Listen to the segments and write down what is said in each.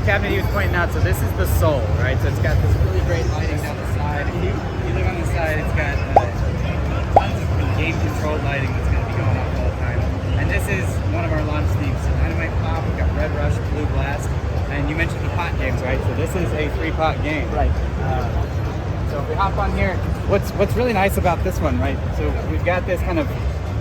cabinet he was pointing out, so this is the soul, right? So it's got this really great lighting down the side. If you look on the side, it's got tons of game-controlled lighting that's going to be going off all the time. And this is one of our launch themes. So Dynamite Pop, we've got Red Rush, Blue Blast, and you mentioned the pot games, right? So this is a 3-pot game. Right. So if we hop on here, what's really nice about this one, right? So we've got this kind of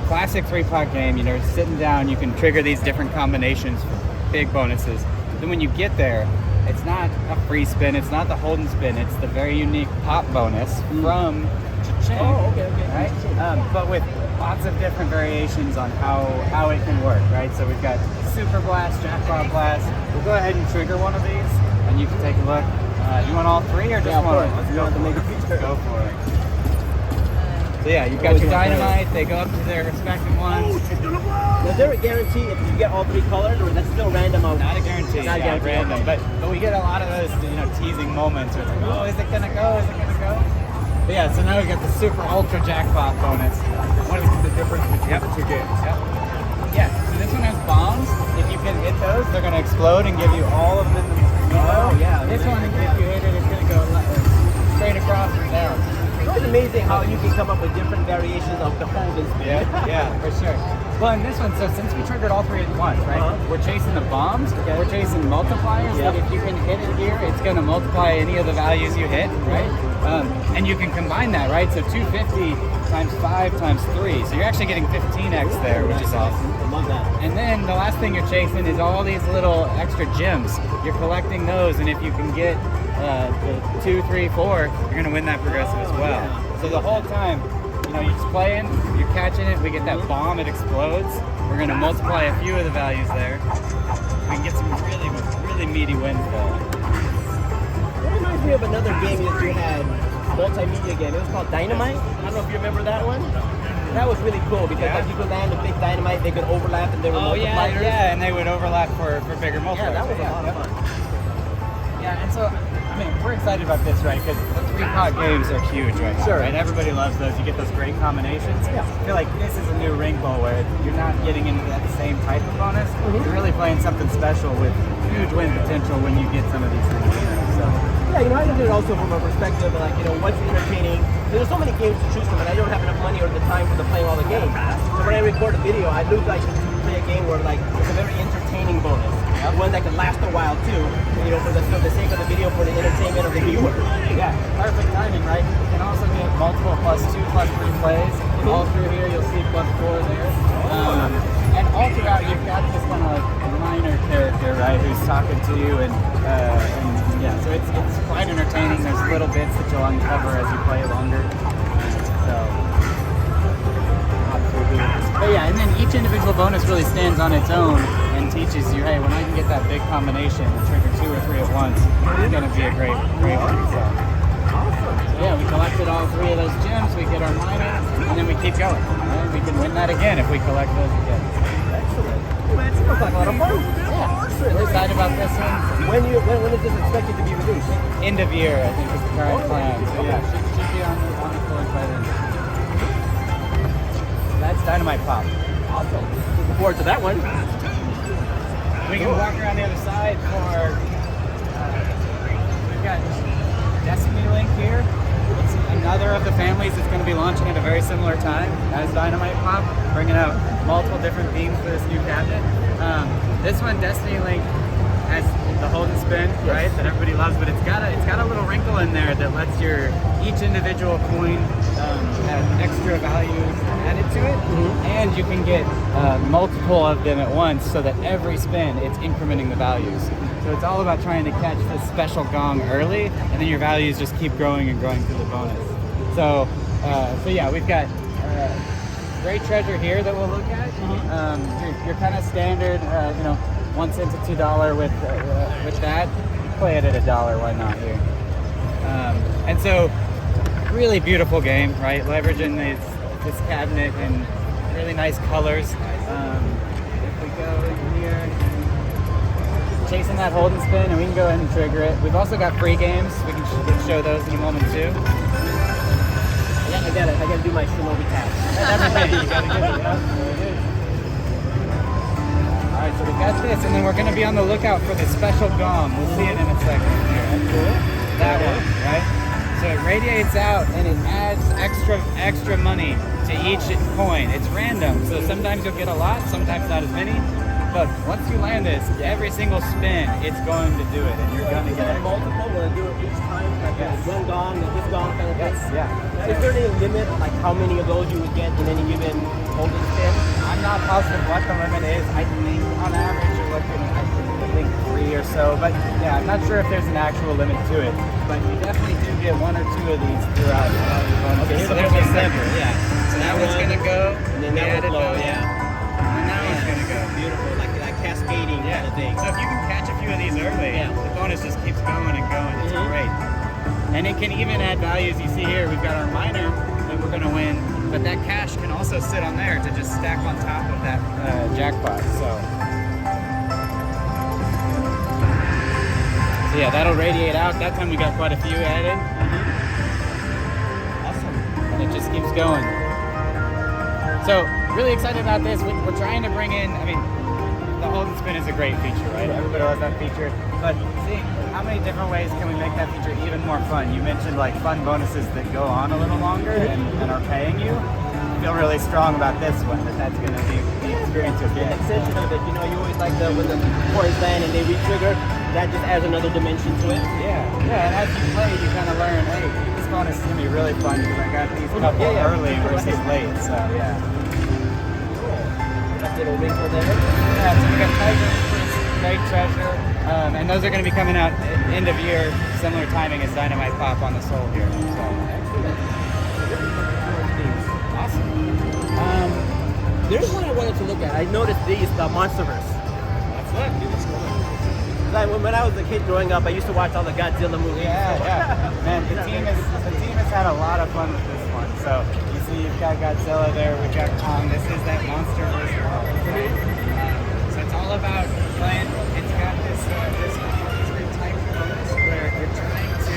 classic 3-pot game. You know, sitting down, you can trigger these different combinations for big bonuses. Then when you get there, it's not a free spin, it's not the hold and spin, it's the very unique pop bonus from Cha-Ching. Oh, okay. Right? But with lots of different variations on how it can work, right? So we've got Super Blast, Jackpot Blast. We'll go ahead and trigger one of these, and you can take a look. You want all 3 or just one? Let's go to make a feature. Go for it. So yeah, you've got your Dynamite, they go up to their respective ones. Is there a guarantee if you get all 3 colors, or that's still random? Not a guarantee, not yeah, guaranteed. random. But we get a lot of those, teasing moments where it's like, oh, is it gonna go? Is it gonna go? But yeah, so now we got the super ultra jackpot bonus. What is the difference between the 2 games? Yep. Yeah, so this one has bombs. If you can hit those, they're gonna explode and give you all of them. Oh, yeah. This one, if you hit it, it's gonna go straight across and down. It's amazing how you can come up with different variations of the hold and spin. Yeah, for sure. Well, in this one, so since we triggered all 3 at once, right? We're chasing the bombs, we're chasing multipliers, that if you can hit it here, it's going to multiply any of the values you hit, right? And you can combine that, right? So 250 times 5 times 3. So you're actually getting 15x there, which is awesome. I love that. And then the last thing you're chasing is all these little extra gems. You're collecting those, and if you can get the 2, 3, 4, you're going to win that progressive as well. So the whole time, you're just playing, you're catching it, we get that bomb, it explodes. We're going to multiply a few of the values there. We can get some really meaty wins though. That reminds me of another game that you had, multimedia game. It was called Dynamite. I don't know if you remember that one. That was really cool because like you could land a big dynamite, they could overlap, and they were multipliers. Yeah, and they would overlap for bigger multipliers. Yeah, that was a lot of fun. Yeah, and so we're excited about this, right? Because the 3-pot games are huge right now, right? Everybody loves those. You get those great combinations. Yeah. I feel like this is a new wrinkle where you're not getting into that same type of bonus. You're really playing something special with huge win potential when you get some of these things. So. Yeah, I look at it also from a perspective of like, what's entertaining. There's so many games to choose from, and I don't have enough money or the time for playing all the games. So when I record a video, I do like to play a game where like it's a very entertaining bonus. One that can last a while too, for the sake of the video, for the entertainment of the viewer. Yeah, perfect timing, right? You can also get multiple +2, +3 plays. All through here, you'll see +4 there. And all throughout, you've got this kind of like minor character, right, who's talking to you, and yeah, so it's quite entertaining. There's little bits that you'll uncover as you play longer. So. But yeah, and then each individual bonus really stands on its own and teaches you, hey, when I can get that big combination and trigger 2 or 3 at once, it's going to be a great one. So yeah, we collected all 3 of those gems, we get our minor, and then we keep going. And we can win that again if we collect those again. Excellent. Man, it sounds like a lot of fun. Yeah, we're excited about this one. When is this expected to be released? End of year, I think, is the current plan. So yeah, should be on the floor by then. That's Dynamite Pop. Awesome. Looking forward to that one. We can walk around the other side for, we've got Destiny Link here. It's another of the families that's going to be launching at a very similar time as Dynamite Pop, bringing out multiple different themes for this new cabinet. This one, Destiny Link, has the hold and spin, right, that everybody loves, but it's got a little wrinkle in there that lets each individual coin have extra values added to it, and you can get multiple of them at once, so that every spin it's incrementing the values. So it's all about trying to catch this special gong early, and then your values just keep growing and growing through the bonus. So yeah, we've got great treasure here that we'll look at. Your kind of standard, 1 cent to $2 with that. Play it at $1, why not here? And so, really beautiful game, right? Leveraging this cabinet in really nice colors. If we go in here, chasing that hold and spin, and we can go ahead and trigger it. We've also got free games. We can show those in a moment too. I gotta do my Shinobi tap. That's everything. You gotta get it up. There it is. Alright, so we've got this, and then we're going to be on the lookout for the special gong. We'll see it in a second here. That's cool. That one, right? So it radiates out, and it adds extra money to each coin. It's random, so sometimes you'll get a lot, sometimes not as many. But once you land this, every single spin, it's going to do it, and you're going to get extra. Multiple, will it do it each time? Like one gong, and this gong kind of thing? Yeah. Is there any limit, like how many of those you would get in any given holding spin? I'm not positive what the limit is. I think on average you're looking at, I think 3 or so. But yeah, I'm not sure if there's an actual limit to it. But you definitely do get 1 or 2 of these throughout your bonuses. Okay, so there's a sample. Yeah. So that one's going to go. And then that one's low, yeah. And that one's going to go. Beautiful, like cascading kind of thing. So if you can catch a few of these early, the bonus just keeps going and going. It's great. And it can even add values. You see here, we've got our miner that we're going to win. But that cash can also sit on there to just stack on top of that jackpot. So yeah, that'll radiate out. That time we got quite a few added. Awesome. And it just keeps going. So really excited about this. We're trying to bring in, I mean, the hold and spin is a great feature, right? Everybody loves that feature. But seeing how many different ways can we make that feature even more fun? You mentioned like fun bonuses that go on a little longer and are paying you. I feel really strong about this one, that's going to be the experience you'll get. The extension of it, you know, you always like when the coins land and they re-trigger, that just adds another dimension to it. Yeah, and as you play, you kind of learn, hey, this bonus is going to be really fun because I got these couple early versus late, so yeah. That little wrinkle there. Yeah, so we got Tiger, Great Treasure, and those are going to be coming out end of year, similar timing as Dynamite Pop on the Soul here. So excellent. Awesome. There's one I wanted to look at. I noticed these, the Monsterverse. Let's look. Like when I was a kid growing up, I used to watch all the Godzilla movies. Yeah. Man, the team has had a lot of fun with this one. So you see, you've got Godzilla there, we've got Kong. This is that Monsterverse world. So it's all about playing. It's got this type bonus where you're trying to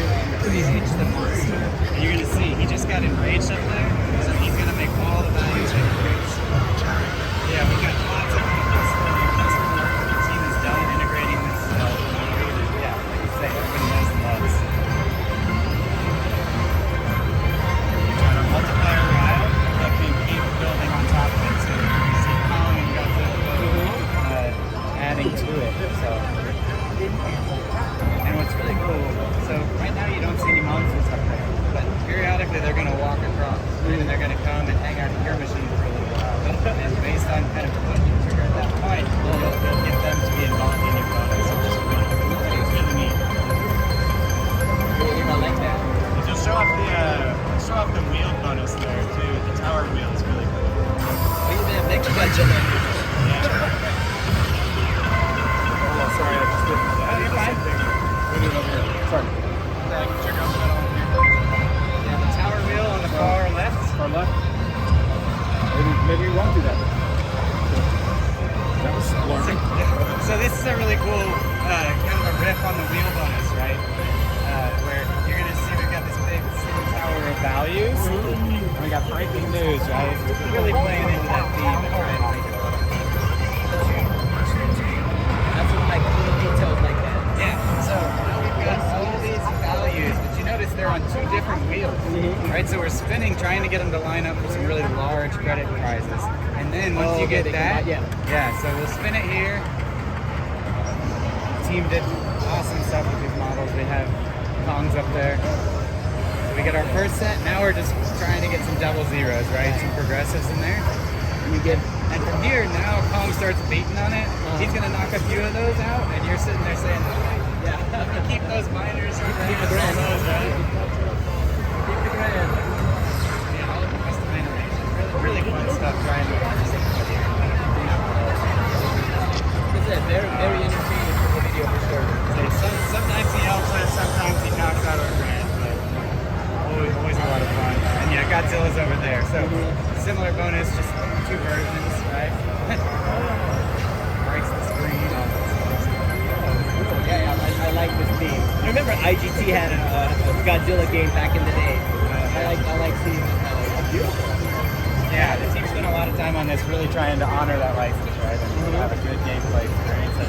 enrage the monster. And you're gonna see, he just got enraged up there, so he's gonna make all the values increase. Yeah, we got lots of this. The team is done integrating this. Yeah, like you say, everybody knows and loves. Multiplier wild that can keep building on top of it. So you see Kong and Godzilla adding to it. So, and what's really cool, so right now you don't see any monsters up there, but periodically they're going to walk across, and they're going to come and hang out at your machine for a little while. And based on kind of what you trigger at that point, they'll get them to be involved in your bonus. So just really neat. I like that. Just show off the wheel bonus there too. The tower wheel is really cool. Look at that next Godzilla. Oh, sorry, I just did the same thing. We do it over here. Sorry. I can check out that on here. Yeah, the tower wheel on the far left. Far left. Maybe we won't do that. That was learning. So this is a really cool kind of a riff on the wheel bonus, right? Where you're gonna see we've got this big tower of values. And we got breaking news, right? We're really playing into that theme and trying to make it a little. That's what like little details like that. Yeah. So we've got all of these values, but you notice they're on 2 different wheels, right? So we're spinning, trying to get them to line up for some really large credit prizes. And then once you get that, so we'll spin it here. The team did awesome stuff with these models. We have Kongs up there. We get our first set. Now we're just trying to get some double zeros, right? Some progressives in there. And from here, now Kong starts beating on it. He's gonna knock a few of those out, and you're sitting there saying, keep those miners, keep the grand, right? Keep the grand. Yeah, all of the custom animation. Really fun stuff trying to watch this here. It's very, very entertaining for the video for sure. Sometimes he helps us, sometimes he knocks out our grand, but always a lot of fun. And yeah, Godzilla's over there. So similar bonus, just 2 versions, right? Breaks the screen. Yeah, I like this theme. I remember IGT had a Godzilla game back in the day. I like seeing this. Beautiful. Yeah, the team spent a lot of time on this, really trying to honor that license, right? And have a good gameplay experience. I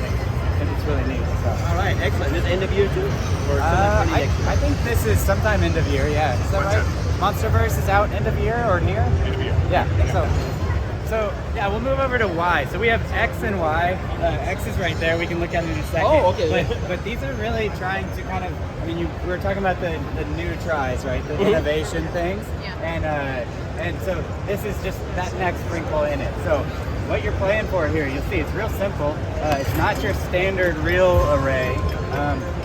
think it's really neat. So. All right, excellent. This end of year too? Or I think this is sometime end of year, yeah. Is that right? Monsterverse is out end of year or near? End of year. Yeah, so yeah, we'll move over to Y. So we have X and Y. X is right there. We can look at it in a second. Oh, okay. But these are really trying to kind of, I mean, we were talking about the new tries, right? The innovation things. Yeah. And so this is just that next sprinkle in it. So what you're playing for here, you'll see it's real simple. It's not your standard real array,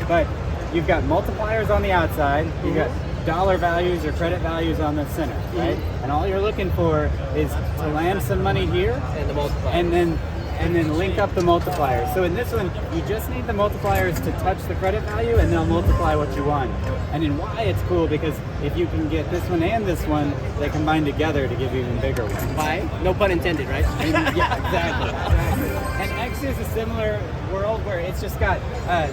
but you've got multipliers on the outside. You've got dollar values or credit values on the center, right? And all you're looking for is to land some money here, And the multiplier. and then link up the multipliers. So in this one, you just need the multipliers to touch the credit value, and they'll multiply what you want. And in Y, it's cool because if you can get this one and this one, they combine together to give you even bigger ones. Why? No pun intended, right? Yeah, exactly. And X is a similar world where it's just got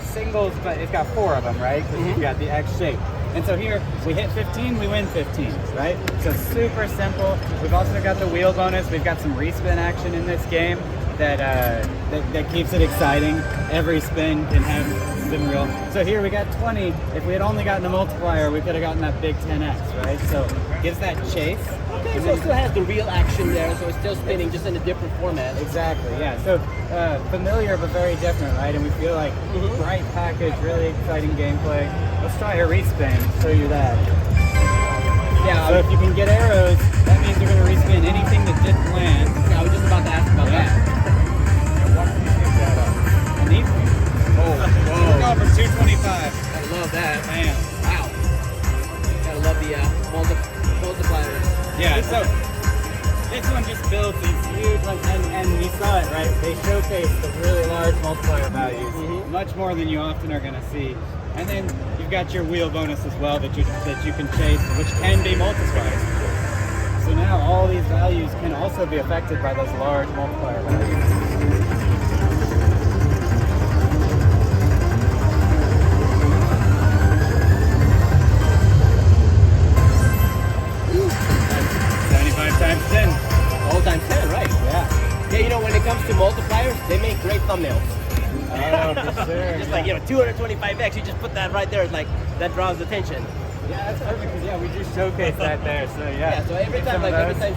singles, but it's got 4 of them, right? Because you've got the X shape. And so here, we hit 15, we win 15, right? So super simple. We've also got the wheel bonus. We've got some respin action in this game that keeps it exciting. Every spin can have spin reel. So here we got 20. If we had only gotten a multiplier, we could have gotten that big 10x, right? So gives that chase. Okay, so it still has the real action there, so it's still spinning just in a different format. Exactly, yeah. So familiar but very different, right? And we feel like bright package, really exciting gameplay. Let's try a respin, show you that. Yeah, So if you can get arrows, that means you're going to respin anything that didn't land. I was just about to ask about that. And these, we're going for 225. I love that. Man. Wow. Gotta love the multipliers. Yeah, so this one just builds these huge ones, and you saw it, right? They showcase the really large multiplier values, much more than you often are going to see. And then you've got your wheel bonus as well that you can chase, which can be multipliers. So now all these values can also be affected by those large multiplier values. Times 10. All times 10, right? Yeah. Yeah, you know, when it comes to multipliers, they make great thumbnails. Oh, for sure. Just like, 225x, you just put that right there, like, that draws attention. Yeah, that's perfect, because, we just showcase that there, so Yeah, so every time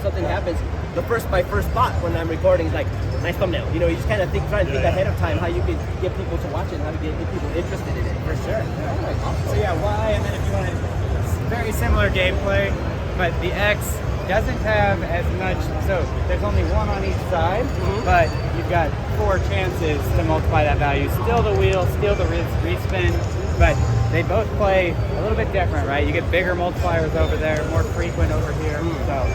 something happens, my first thought when I'm recording is like, nice thumbnail. You know, you just kind of try and think ahead of time how you can get people to watch it and how to get people interested in it. For sure. Yeah. All right, awesome. So Y, and then if you want to, very similar gameplay, but the X doesn't have as much, so there's only 1 on each side, but you've got 4 chances to multiply that value. Still the wheel, still the respin, but they both play a little bit different, right? You get bigger multipliers over there, more frequent over here. So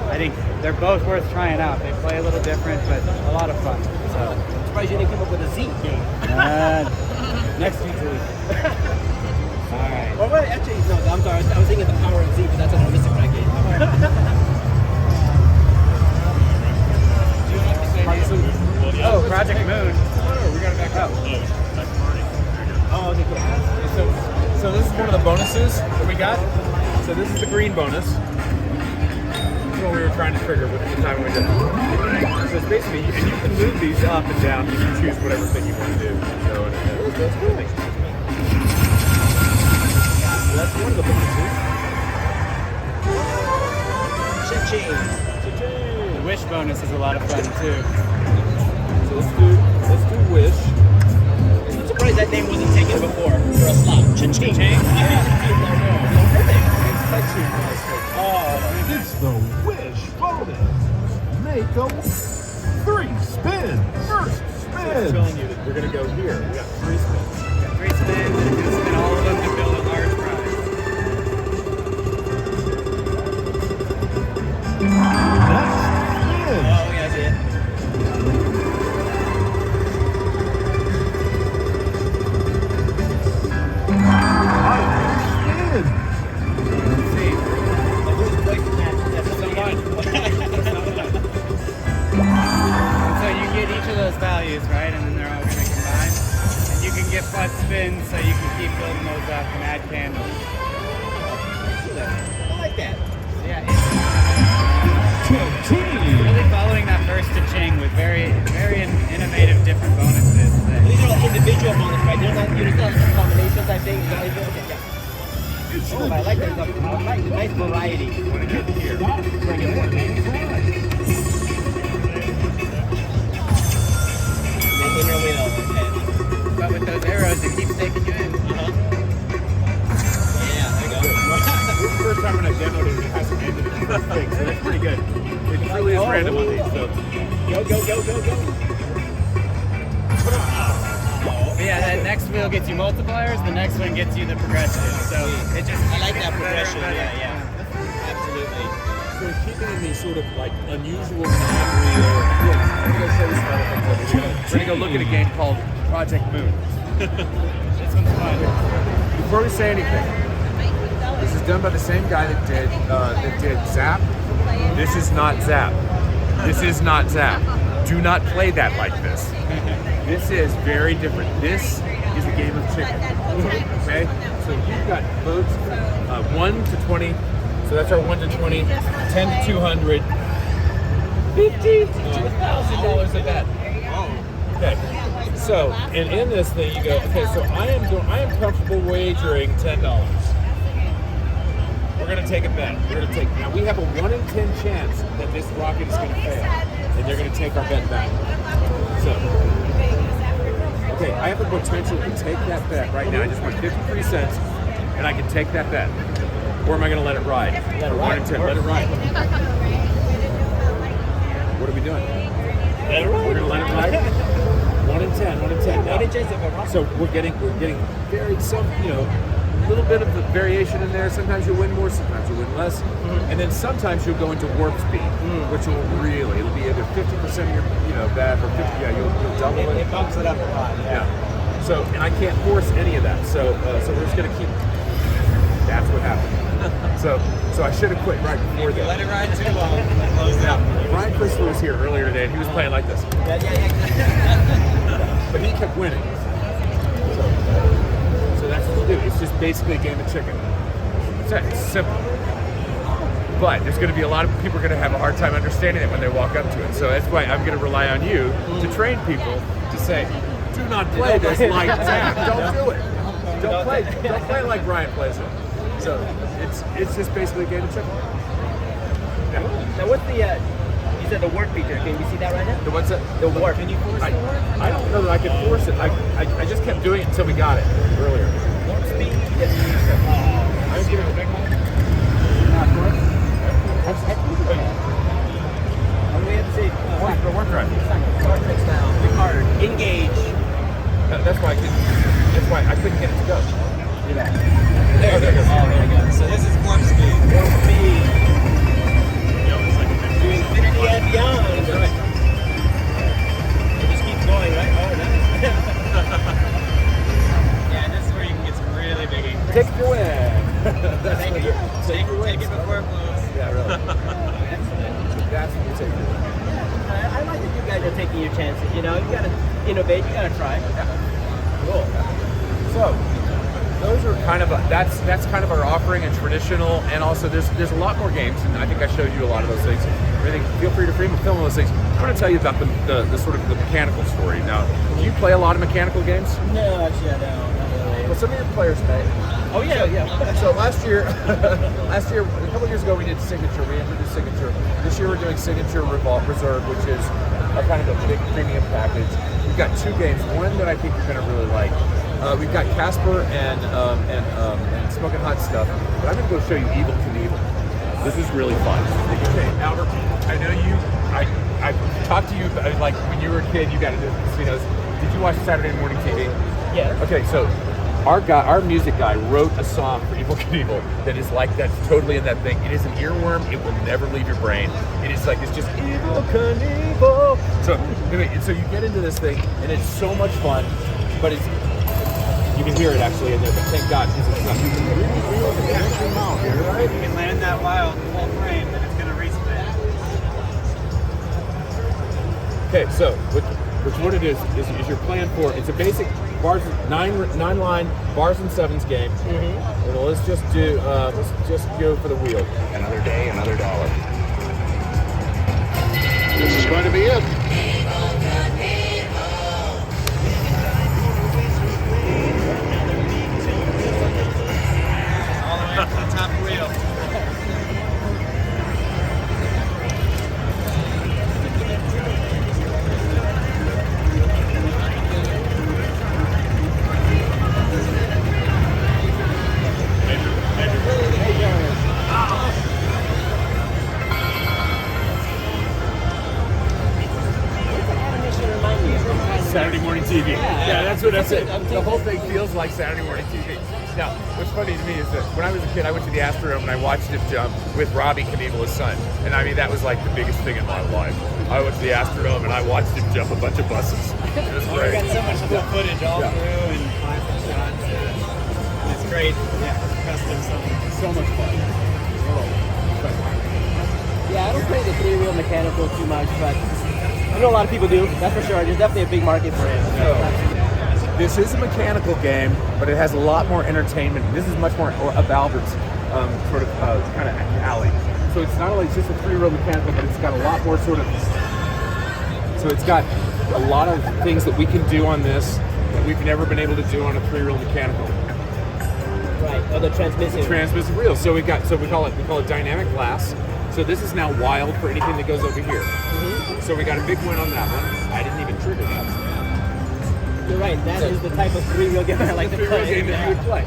I think they're both worth trying out. They play a little different, but a lot of fun. So I'm surprised you didn't come up with a Z game. next G2E. All right. Well, actually, no, I'm sorry. I was thinking the power of Z, but that's an aristocrat game. Oh, Project Moon. Oh, we gotta back up. Oh, okay, cool. So this is one of the bonuses that we got. So this is the green bonus. This is what we were trying to trigger with the time we did it. So it's basically, and you can move these up and down. You can choose whatever thing you want to do. So that's cool. So that's one of the bonuses. Cha-Ching. The Wish bonus is a lot of fun too. So let's do Wish. I'm surprised that name wasn't taken before for a slot. Cha-Ching. It's the Wish bonus. Make a 3 spins. First I'm spin. telling you that we're going to go here. We got 3 spins. Got 3 spins, and you can spin all of them to build a large prize. Next spin. Oh, yeah, I see it. Final spin. individual bonus, right? They're not, it's not a combination type thing. Okay, yeah. Oh, I like that. I like the nice variety. Want to get here? Bring it more. Making your wheel. Okay. But with those arrows, it keeps taking you in. Yeah, there you go. This is the first time when I demoed it, it hasn't ended in the thing, so that's pretty good. It truly is random on these, so. Go. Yeah, that next wheel gets you multipliers, the next one gets you the progression. So it just I like that progression. Yeah. Absolutely. So keeping in these sort of like unusual non-real. I'm going to show you some other things over here. We're going to go look at a game called Project Moon. This one's fun. Before we say anything, this is done by the same guy that did Zap. This is not Zap. This is not Zap. Do not play that like this. This is very different. This is a game of chicken. Okay? So you've got votes 1 to 20. So that's our 1 to 20, 10 to 200, $50,000 a bet. Okay. So, and in this thing you go, okay, so I am comfortable wagering $10. We're gonna take a bet. Now we have a 1 in 10 chance that this rocket is gonna fail. And they're gonna take our bet back. So, okay, I have the potential to take that bet right now. I just want 53 cents and I can take that bet. Or am I going to let it ride? Let it ride. 1 in 10, let it ride. What are we doing? Let it ride. We're going to let it ride? 1 in 10, 1 in 10. Now, so we're getting very some, a little bit of the variation in there. Sometimes you'll win more, sometimes you'll win less. And then sometimes you'll go into warp speed, which will really, it'll be either 50% of your, bet or 50, you'll double it. It bumps it up a lot, Yeah. So, and I can't force any of that. So we're just going to keep, that's what happened. So I should have quit right before that. Let it ride too long. Close Now, out. Brian Crystal was here earlier today, and he was playing like this. But he kept winning. So that's what you do. It's just basically a game of chicken. It's simple. But there's going to be a lot of people are going to have a hard time understanding it when they walk up to it. So that's why I'm going to rely on you to train people to say, do not play this like that. Don't do it. Don't play like Brian plays it. So it's just basically a game of chicken. Yeah. Now what's the, you said the warp feature. Can you see that right now? The what's that? The warp. Can you force the warp? I don't know that I can force it. I just kept doing it until we got it earlier. Warp speed. I was giving it a big one. What do we have to say? Warp drive. Start next now. Big hard. Engage. That's why I couldn't get it to go. There it is. Oh, there you go. So this is warp speed. Warp speed. To infinity and beyond. It just keeps going, right? Oh, nice. Yeah, this is where you can get some really big increases. Take the win. Take it before it blows. Yeah, really. That's when you take the win. I like that you guys are taking your chances. You gotta innovate. You gotta try. Cool. So those are kind of that's kind of our offering, a traditional, and also there's a lot more games, and I think I showed you a lot of those things. I think feel free to film those things. I want to tell you about the sort of the mechanical story. Now, do you play a lot of mechanical games? No, actually, I don't. Not really. Well, some of your players may. Oh yeah. So last year, a couple of years ago, we did Signature. We introduced Signature. This year, we're doing Signature Reserve, which is a kind of a big premium package. We've got 2 games. One that I think you're going to really like. We've got Casper and Smokin Hot Stuff. But I'm going to go show you Evil Knievel. This is really fun. Okay, Albert, I know you. I talked to you like when you were a kid. You got into casinos. Did you watch Saturday morning TV? Yeah. Okay, so our music guy wrote a song for Evil Knievel that is like that's totally in that thing. It is an earworm. It will never leave your brain. It is like it's just Evil Knievel. So anyway, so you get into this thing and it's so much fun, but it's you can hear it actually in there. But thank God, it's not. You can really feel the action out here, right? You can land that wild full frame, then it's going to respin. Okay, so what it is you're playing for. It's a basic bars 9-line bars and sevens game. Mm-hmm. And let's just go for the wheel. Another day, another dollar. This is going to be it. TV. Yeah, that's what that's it. I'm The whole thing feels like Saturday morning TV. Now, what's funny to me is that when I was a kid, I went to the Astrodome and I watched him jump with Robbie Knievel, his son. And I mean, that was like the biggest thing in my life. I went to the Astrodome and I watched him jump a bunch of buses. It was We great. got so much cool footage all through and classic shots. It's great. Yeah, custom stuff. So much fun. Yeah, I don't play the three-wheel mechanical too much, but I know a lot of people do. That's for sure. There's definitely a big market for it. This is a mechanical game, but it has a lot more entertainment. This is much more up Albert's sort of kind of alley. So it's not only just a three-wheel mechanical, but it's got a lot more sort of. So it's got a lot of things that we can do on this that we've never been able to do on a three-wheel mechanical. Right. Oh, the transmissive. Transmissive wheels. So we call it dynamic glass. So this is now wild for anything that goes over here. So we got a big win on that one. I didn't even trigger that. You're right. That is the type of three-wheel game I like to play. Three-wheel game that you would play.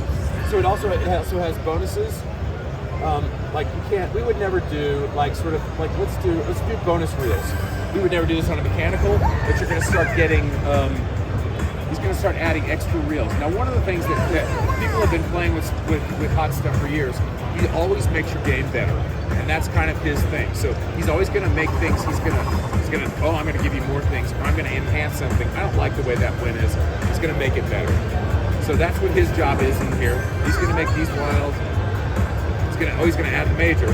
So it also has bonuses. Like we would never do like sort of like let's do bonus reels. We would never do this on a mechanical, but you're going to start getting. He's going to start adding extra reels. Now, one of the things that people have been playing with hot stuff for years, he always makes your game better, and that's kind of his thing. So he's always going to make things. He's gonna. Oh, I'm going to give you more things. Or I'm going to enhance something. I don't like the way that win is. He's going to make it better. So that's what his job is in here. He's going to make these wild. He's going to add the major.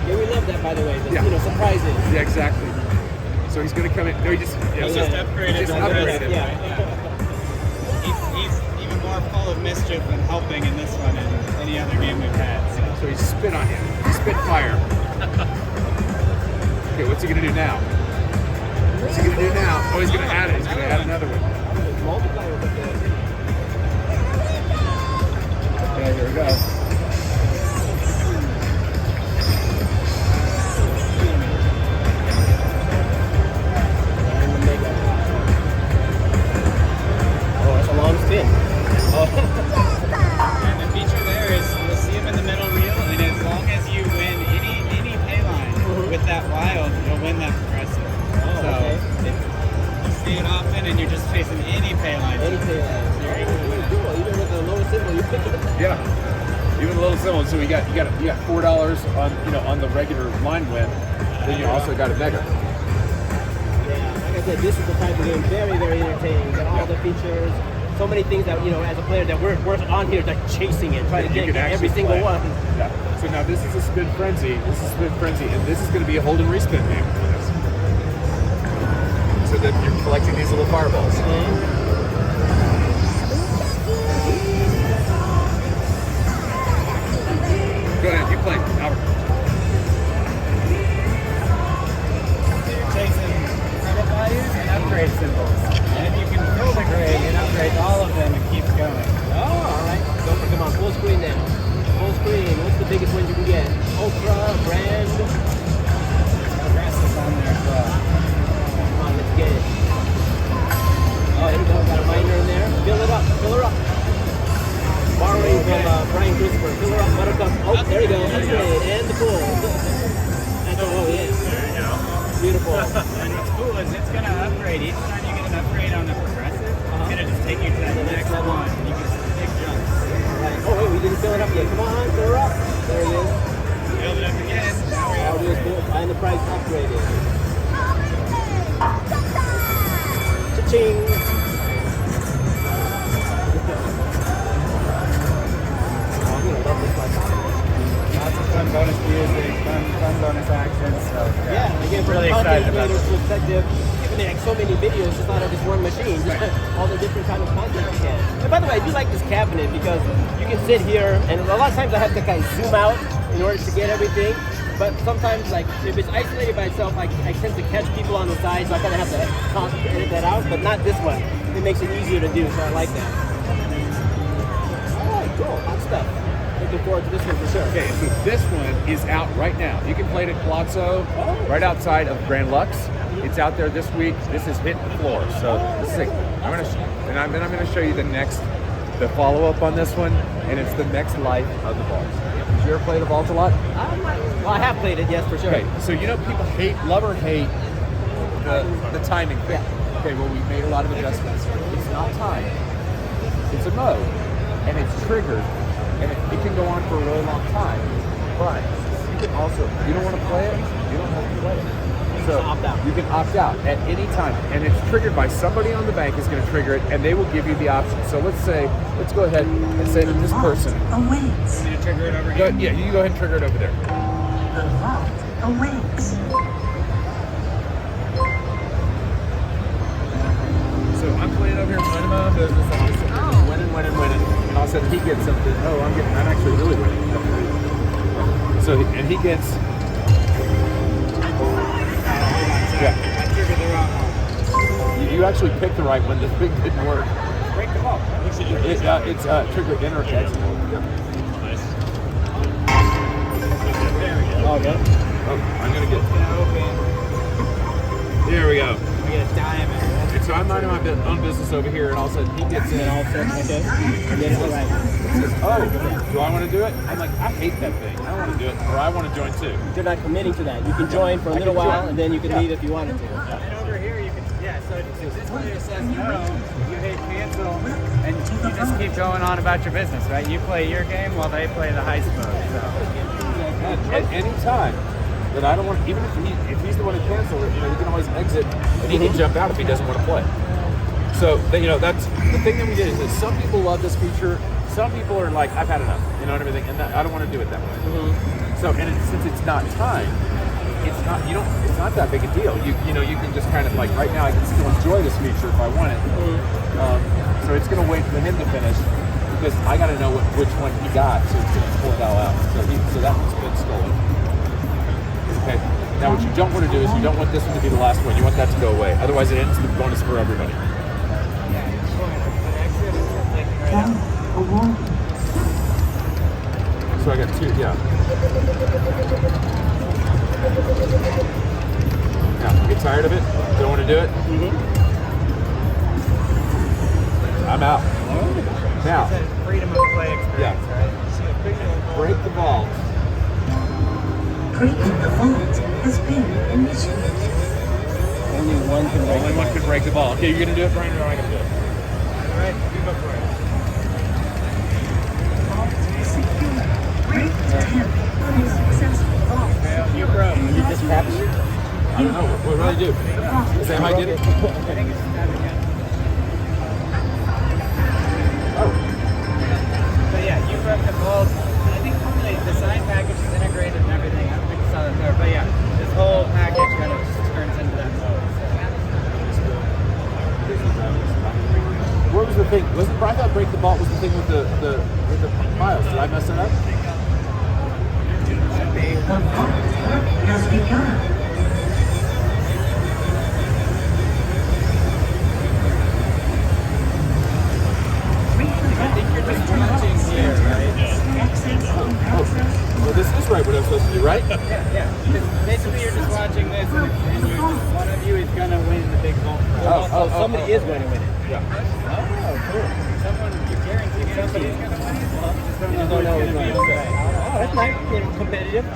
Yeah, we love that, by the way. The, surprises. Yeah, exactly. So he's going to come in. No, he just upgraded. Just upgraded. Yeah. He's even more full of mischief and helping in this one than any other game we've had. So he spit on you. He spit fire. Okay, what's he going to do now? What's he going to do now? Oh, he's going to add it. He's going to add another one. Okay, here we go. Oh, that's a long spin. And the feature there is you'll see him in the middle reel, and as long as you win any pay line with that wild, you'll win that progressive. Okay. You see it often, and you're just chasing any pay line. Any pay line. Cool. Even with the lowest symbol, you pick it up. Yeah. Even a little similar. So you got $4 on the regular line win. Then you also got a mega. Yeah, like I said, this is the type of game very, very entertaining. Got all the features, so many things that as a player that we're on here like chasing it, trying to get every single one. Yeah. So now this is a spin frenzy. And this is going to be a hold and respin game. So that you're collecting these little fireballs. Go ahead, you play, Albert. So you're chasing credit values and upgrade symbols. And if you can fill the grade and upgrade all of them, it keeps going. Oh, all right. Come on, full screen now. Full screen. What's the biggest one you can get? Ultra, brand. Progressive's on there as well. Come on, let's get it. Oh, here we go. Got a minor in there. Fill it up. Fill her up. Borrowing from Brian Christopher. Fill her up. Buttercup. Oh, there you go. Upgrade. And the pool. Yes. There you go. Beautiful. And what's cool is it's going to upgrade. Each time you get an upgrade on the progressive, it's going to just take you to that next one. And you can see big jumps. Right. Oh, wait, we didn't fill it up yet. Come on, fill her up. There it is. Build it up again. Now we All this cool. Find the price upgraded. Cha-ching. I'm going to love this one. Lots of fun bonus music, fun bonus actions. So Yeah, again, from really a content excited about creator's it. perspective, I mean, like so many videos just out of this one machine, just all the different kind of content you can. And by the way, I do like this cabinet because you can sit here, and a lot of times I have to kind of zoom out in order to get everything. But sometimes, like, if it's isolated by itself, I tend to catch people on the side, so I kind of have to constantly edit that out. But not this one. It makes it easier to do, so I like that. All right, cool, hot stuff. Looking forward to this one for sure. Okay, so this one is out right now. You can play it at Palazzo, right outside of Grand Lux. It's out there this week. This is hitting the floor. So this is I'm gonna show you the follow-up on this one, and it's the next life of the vault. Did you ever play the vault a lot? Well, I have played it, yes, for sure. Okay, so people love or hate the timing thing. okay, well, we made a lot of adjustments. It's not time. It's a mode. And it's triggered. And it can go on for a really long time. But you can also, if you don't want to play it, you don't have to play it. So you can opt out at any time. And it's triggered by somebody on the bank is going to trigger it, and they will give you the option. So let's go ahead and say that this person. Awaits. You need to trigger it over here? Yeah, you can go ahead and trigger it over there. The vault awaits. So I'm playing over here, minding my own business. I'm just winning. And all of a sudden he gets something. Oh, I'm actually really winning. So, and he gets. Yeah. I triggered the wrong one. You actually picked the right one. This thing didn't work. Break the vault. It's trigger enter exit. Nice. Okay. Oh, I'm gonna get. Open. There we go. We get a diamond. And so I'm minding my own business over here, and all of a sudden he gets in. All set. Okay. And then all right. Says, oh, do I want to do it? I'm like, I hate that thing. I don't want to do it, or I want to join too. You're not committing to that. You can join for a little while, and then you can leave if you wanted to. And over here, you can, so if this player says no, you hit cancel, and you just keep going on about your business, right? You play your game while they play the heist mode. So. At any time that I don't want, even if he's the one who canceled it, you can always exit, and he can jump out if he doesn't want to play. So, that's the thing that we did is that some people love this feature. Some people are like, I've had enough, and everything, and I don't want to do it that way. So, and since it's not time, it's not that big a deal. You can just kind of like right now I can still enjoy this feature if I want it. So it's going to wait for him to finish because I got to know which one he got, so it's going to pull it all out. So that one's been stolen. Okay. Now what you don't want to do is you don't want this one to be the last one. You want that to go away. Otherwise, it ends the bonus for everybody. So I got two, yeah. Now, get tired of it? Don't want to do it? I'm out. Now, Freedom of play experience, right? Break the vault. Breaking the vault has been initiated. Only one can break. Only one can break the vault. Okay, you're going to do it, Brian, or am I going to do it? All right, you go for it. Break attempt unsuccessful. You broke. You just tapped it? I don't know. What do I do? Sam, I did it? I think it's that again. Oh. But yeah, you broke the vault. I think the sign package is integrated and everything. I don't think you saw that there. But yeah, this whole package kind of just turns into that mode. What was the thing? I thought break the vault was the thing with the files. Did I mess that up? The vault has begun. I think you're just watching here, right? Well, this is right what I'm supposed to do, right? Yeah. Basically, you're just watching this, and one of you is gonna win the big vault. Somebody is going to win it. Yeah. Someone, you guarantee somebody's gonna win it. Just don't know Don't know who's who's gonna be going to okay. win. Oh, that's nice. Getting competitive.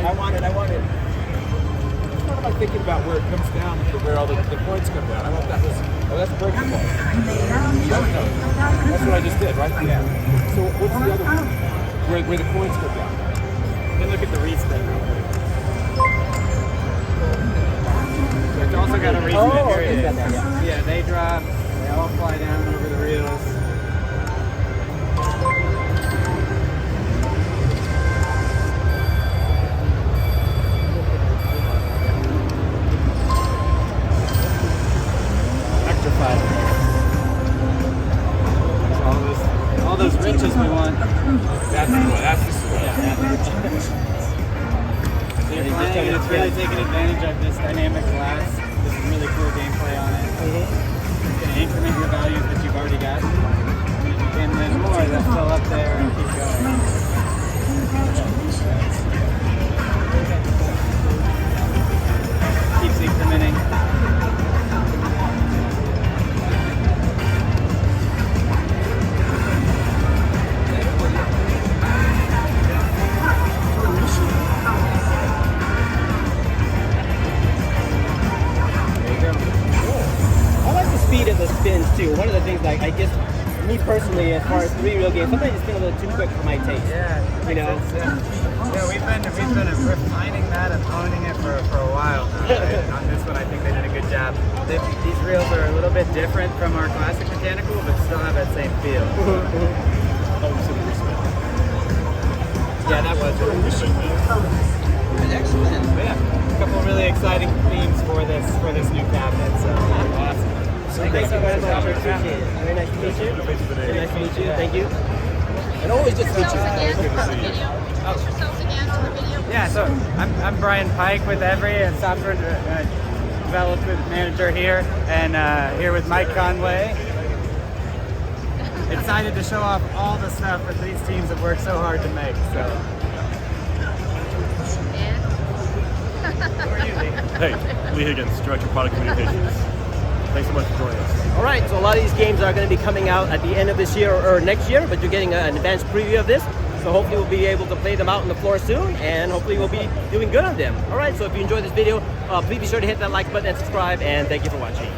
I want it. What am I thinking about where it comes down to where all the points come down? I thought that was, that's break the vault. That's what I just did, right? Yeah. So what's the other one? Where the coins go down? Then look at the respin. So it's also got a respin. Oh, Here okay, it got is. that, yeah. Yeah, they drop. They all fly down over the reels. Electrified. All those riches we want. That's the swell. It's really taking advantage of this dynamic glass. This is really cool gameplay on it. It's going to increment your values that you've already got. And then more that's still up there and keep going. Keeps incrementing. me personally, as far as 3 real games, sometimes it's been a little too quick for my taste. Yeah, You know? yeah, we've been refining that and honing it for a while now. Right? On this one, I think they did a good job. These reels are a little bit different from our classic mechanical, but still have that same feel. Yeah, that was it. Excellent. But yeah, a couple of really exciting themes for this new cabinet. So awesome. Thank you very much. I appreciate it. Very nice to meet you. Very nice to meet you. Thank you. And always just meet you. Yeah, so I'm Brian Pike with Everi, a software development manager here, and here with Mike Conway. Excited to show off all the stuff that these teams have worked so hard to make. So. Who are you, Lee? Hey, Lee Higgins, Director of Product Communications. Thanks so much for joining us. All right, so a lot of these games are going to be coming out at the end of this year or next year, but you're getting an advanced preview of this. So hopefully we'll be able to play them out on the floor soon, and hopefully we'll be doing good on them. All right, so if you enjoyed this video, please be sure to hit that like button and subscribe, and thank you for watching.